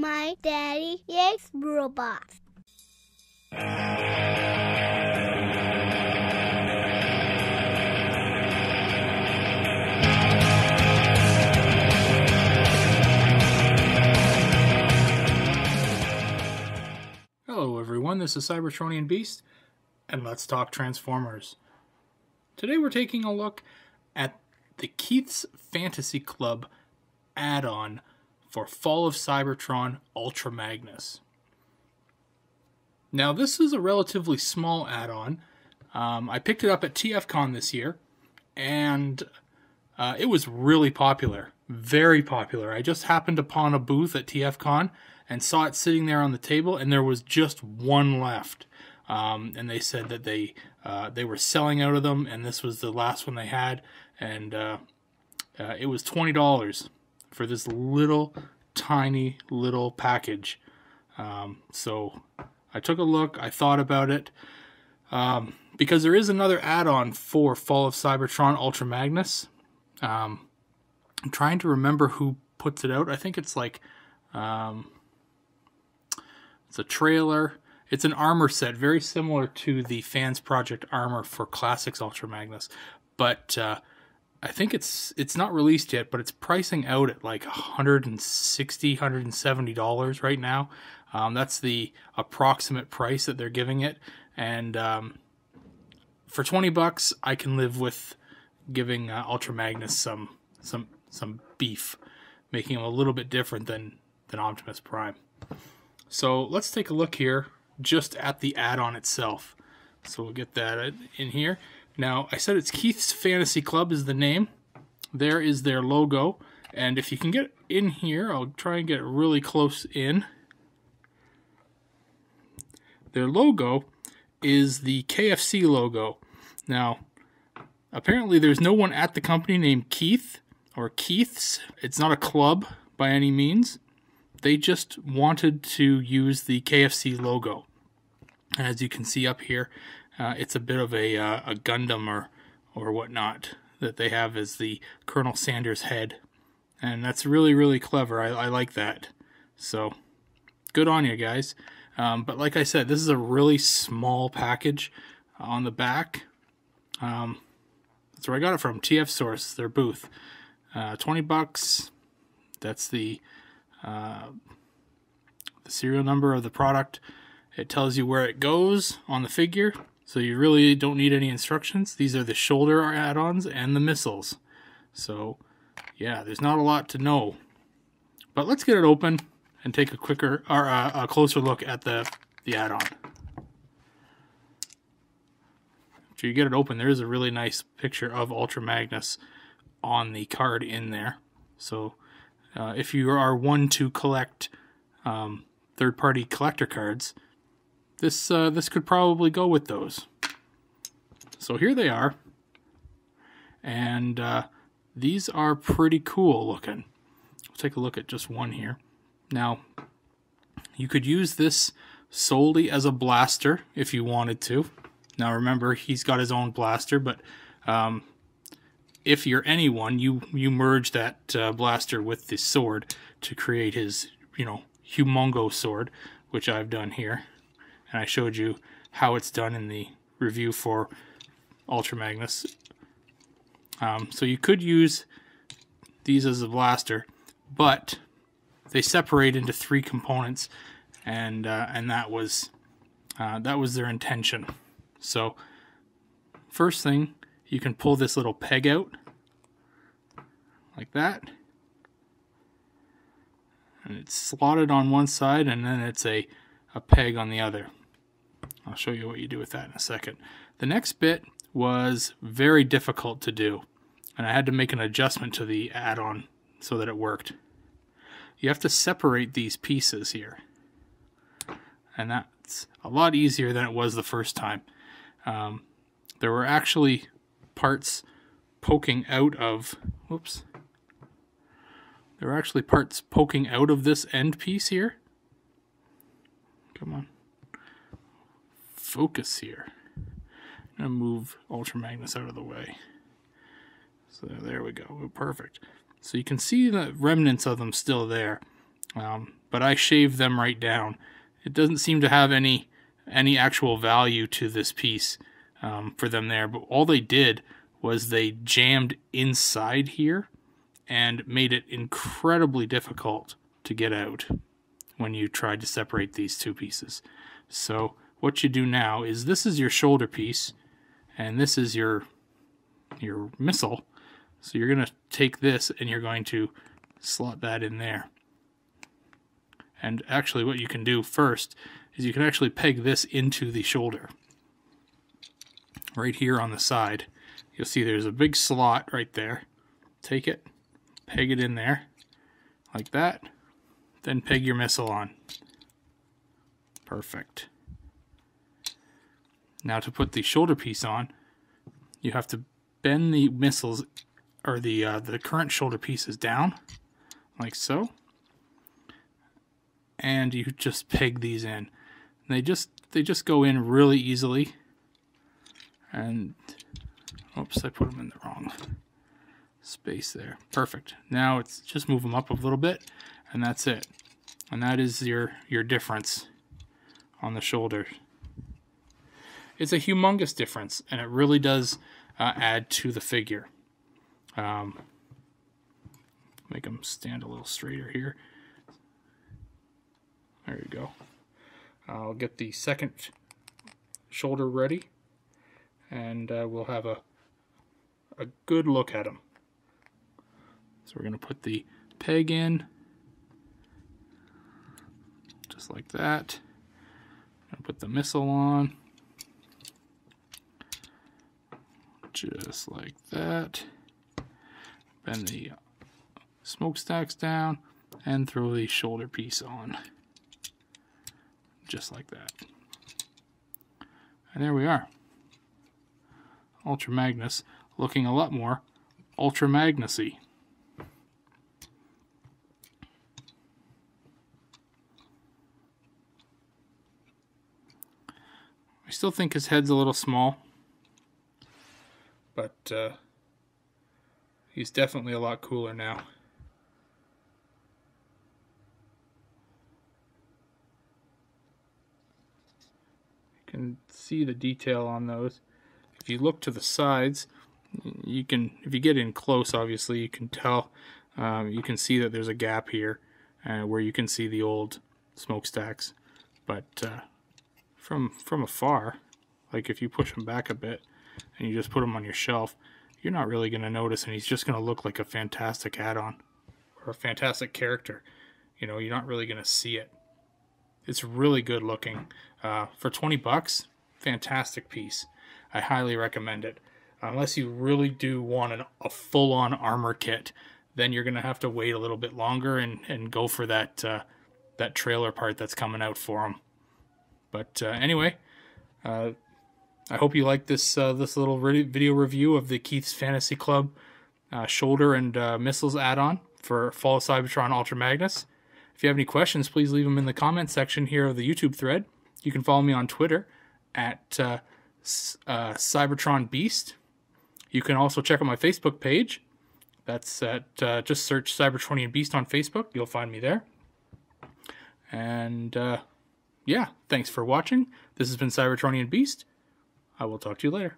My daddy is robots. Hello everyone, this is Cybertronianbeast, and let's talk Transformers. Today we're taking a look at the Keith's Fantasy Club add-on for Fall of Cybertron Ultra Magnus. Now this is a relatively small add-on. I picked it up at TFCon this year, and it was really popular, very popular. I just happened upon a booth at TFCon and saw it sitting there on the table, and there was just one left. And they said that they were selling out of them, and this was the last one they had, and it was $20 for this little, tiny little package. So I took a look, I thought about it, because there is another add-on for Fall of Cybertron Ultra Magnus. I'm trying to remember who puts it out. I think it's like... it's a trailer. It's an armor set, very similar to the Fans Project armor for Classics Ultra Magnus. But I think it's not released yet, but it's pricing out at like $160, $170 right now. That's the approximate price that they're giving it. And for $20, I can live with giving Ultra Magnus some beef, making him a little bit different than Optimus Prime. So let's take a look here just at the add-on itself. So we'll get that in here. Now, I said it's Keith's Fantasy Club is the name. There is their logo. And if you can get in here, I'll try and get it really close in. Their logo is the KFC logo. Now, apparently there's no one at the company named Keith or Keith's. It's not a club by any means. They just wanted to use the KFC logo. As you can see up here, it's a bit of a Gundam or whatnot that they have as the Colonel Sanders head. And that's really, really clever. I like that. So, good on you guys. But like I said, this is a really small package on the back. That's where I got it from, TF Source, their booth. $20. That's the serial number of the product. It tells you where it goes on the figure, so you really don't need any instructions. These are the shoulder add-ons and the missiles. So yeah, there's not a lot to know. But let's get it open and take a closer look at the add-on. After you get it open, there is a really nice picture of Ultra Magnus on the card in there. So if you are one to collect third-party collector cards, this could probably go with those. So here they are, and these are pretty cool looking. We'll take a look at just one here. Now, you could use this solely as a blaster if you wanted to. Now remember, he's got his own blaster, but if you're anyone, you merge that blaster with the sword to create his, humongo sword, which I've done here. And I showed you how it's done in the review for Ultra Magnus. So you could use these as a blaster, but they separate into 3 components, and that was their intention. So first thing, you can pull this little peg out, like that. And it's slotted on one side, and then it's a peg on the other. I'll show you what you do with that in a second. The next bit was very difficult to do, and I had to make an adjustment to the add-on so that it worked. You have to separate these pieces here, and that's a lot easier than it was the first time. There were actually parts poking out of, there were actually parts poking out of this end piece here. Come on. Focus here. I'm going to move Ultra Magnus out of the way. So there we go. Perfect. So you can see the remnants of them still there. But but I shaved them right down. It doesn't seem to have any actual value to this piece for them there, but all they did was they jammed inside here and made it incredibly difficult to get out when you tried to separate these two pieces. So what you do now is, this is your shoulder piece and this is your missile. So you're going to take this and you're going to slot that in there. And actually what you can do first is you can actually peg this into the shoulder. Right here on the side, you'll see there's a big slot right there. Take it, peg it in there, like that, then peg your missile on. Perfect. Now to put the shoulder piece on, you have to bend the missiles, or the current shoulder pieces down, like so. And you just peg these in. They just go in really easily. And oops, I put them in the wrong space there. Perfect. Now it's just move them up a little bit, and that's it. And that is your difference on the shoulder. It's a humongous difference, and it really does add to the figure. Make them stand a little straighter here. There you go. I'll get the second shoulder ready, and we'll have a good look at them. So we're going to put the peg in, just like that. I'm going to put the missile on, just like that. Bend the smokestacks down and throw the shoulder piece on, just like that. And there we are. Ultra Magnus looking a lot more Ultra Magnus-y. I still think his head's a little small, but he's definitely a lot cooler now. You can see the detail on those. If you look to the sides, you can, if you get in close, obviously you can tell, you can see that there's a gap here where you can see the old smokestacks. But from afar, like if you push them back a bit and you just put them on your shelf, you're not really going to notice, and he's just going to look like a fantastic add-on or a fantastic character. You know, you're not really going to see it. It's really good looking. For 20 bucks, fantastic piece. I highly recommend it. Unless you really do want a full-on armor kit, then you're going to have to wait a little bit longer and go for that trailer part that's coming out for him. But anyway, I hope you like this little video review of the Keith's Fantasy Club shoulder and missiles add-on for Fall of Cybertron Ultra Magnus. If you have any questions, please leave them in the comment section here of the YouTube thread. You can follow me on Twitter at Cybertronianbeast. You can also check out my Facebook page. That's at just search Cybertronianbeast on Facebook. You'll find me there. And yeah, thanks for watching. This has been Cybertronianbeast. I will talk to you later.